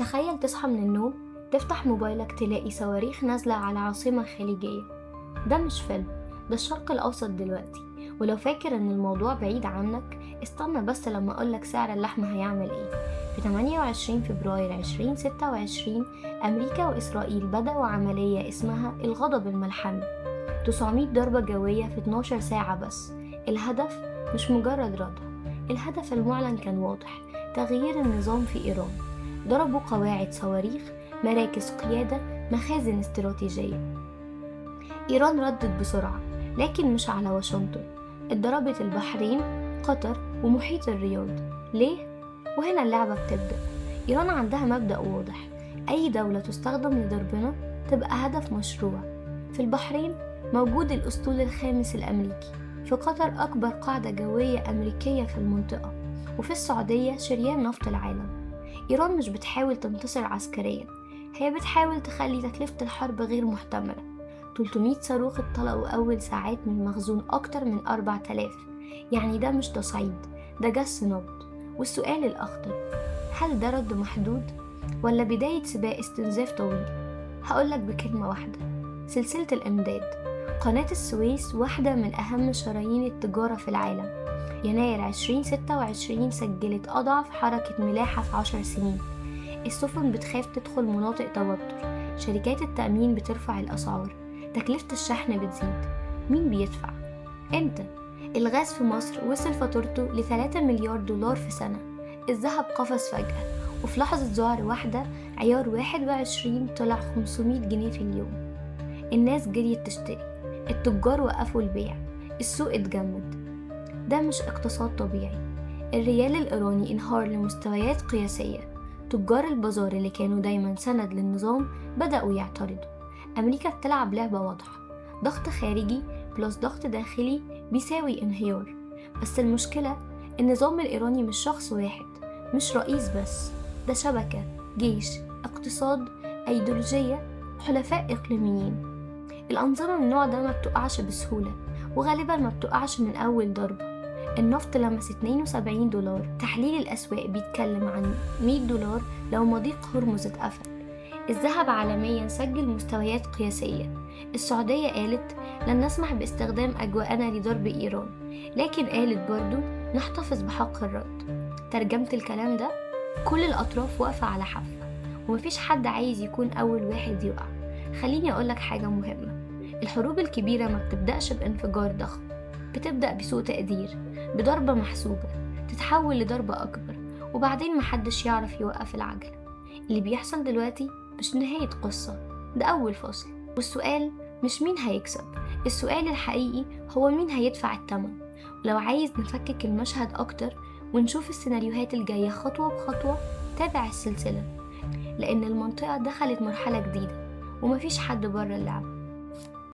تخيل تصحى من النوم، تفتح موبايلك تلاقي صواريخ نازلة على عاصمة خليجية. ده مش فيلم، ده الشرق الأوسط دلوقتي. ولو فاكر ان الموضوع بعيد عنك، استنى بس لما اقولك سعر اللحمة هيعمل ايه. في 28 فبراير 2026 أمريكا وإسرائيل بدأوا عملية اسمها الغضب الملحمي، 900 ضربة جوية في 12 ساعة بس. الهدف مش مجرد ردع، الهدف المعلن كان واضح: تغيير النظام في إيران. ضربوا قواعد صواريخ، مراكز قيادة، مخازن استراتيجية. إيران ردت بسرعة، لكن مش على واشنطن، اتضربت البحرين، قطر، ومحيط الرياض. ليه؟ وهنا اللعبة بتبدأ. إيران عندها مبدأ واضح: أي دولة تستخدم لضربنا تبقى هدف مشروع. في البحرين موجود الأسطول الخامس الأمريكي، في قطر أكبر قاعدة جوية أمريكية في المنطقة، وفي السعودية شريان نفط العالم. إيران مش بتحاول تنتصر عسكريا، هي بتحاول تخلي تكلفة الحرب غير محتملة. 300 صاروخ اتطلقوا أول ساعات من مخزون أكتر من 4000. يعني ده مش تصعيد، ده جس نبض. والسؤال الأخطر: هل ده رد محدود ولا بداية سباق استنزاف طويل؟ هقولك بكلمة واحدة: سلسلة الإمداد. قناة السويس واحدة من أهم شرايين التجارة في العالم. يناير 2026 سجلت أضعف حركة ملاحة في 10 سنين. السفن بتخاف تدخل مناطق توتر، شركات التأمين بترفع الأسعار، تكلفة الشحن بتزيد. مين بيدفع؟ انت. الغاز في مصر وصل فاتورته ل3 مليار دولار في سنة. الذهب قفز فجأة، وفي لحظة ذعر واحدة عيار 21 طلع 500 جنيه في اليوم. الناس جريت تشتري، التجار وقفوا البيع، السوق اتجمد. ده مش اقتصاد طبيعي. الريال الإيراني انهار لمستويات قياسية. تجار البازار اللي كانوا دايما سند للنظام بدأوا يعترضوا. أمريكا بتلعب لعبة واضحة: ضغط خارجي بلس ضغط داخلي بيساوي انهيار. بس المشكلة النظام الإيراني مش شخص واحد، مش رئيس بس، ده شبكة، جيش، اقتصاد، أيديولوجية، حلفاء إقليميين. الأنظمة من النوع ده ما بتقعش بسهولة، وغالبا ما بتقعش من أول ضربة. النفط لمس 72 دولار، تحليل الأسواق بيتكلم عن 100 دولار لو مضيق هرمز اتقفل. الذهب عالميا سجل مستويات قياسية. السعودية قالت لن نسمح باستخدام أجواءنا لضرب إيران، لكن قالت برضو نحتفظ بحق الرد. ترجمة الكلام ده: كل الأطراف واقفة على حافة، ومفيش حد عايز يكون أول واحد يقع. خليني أقولك حاجة مهمة: الحروب الكبيرة ما بتبدأش بانفجار ضخم، بتبدأ بسوء تقدير، بضربة محسوبة تتحول لضربة أكبر، وبعدين محدش يعرف يوقف العجلة. اللي بيحصل دلوقتي مش نهاية قصة، ده أول فصل. والسؤال مش مين هيكسب، السؤال الحقيقي هو مين هيدفع الثمن. لو عايز نفكك المشهد أكتر ونشوف السيناريوهات الجاية خطوة بخطوة، تابع السلسلة، لأن المنطقة دخلت مرحلة جديدة ومفيش حد بره اللعبة.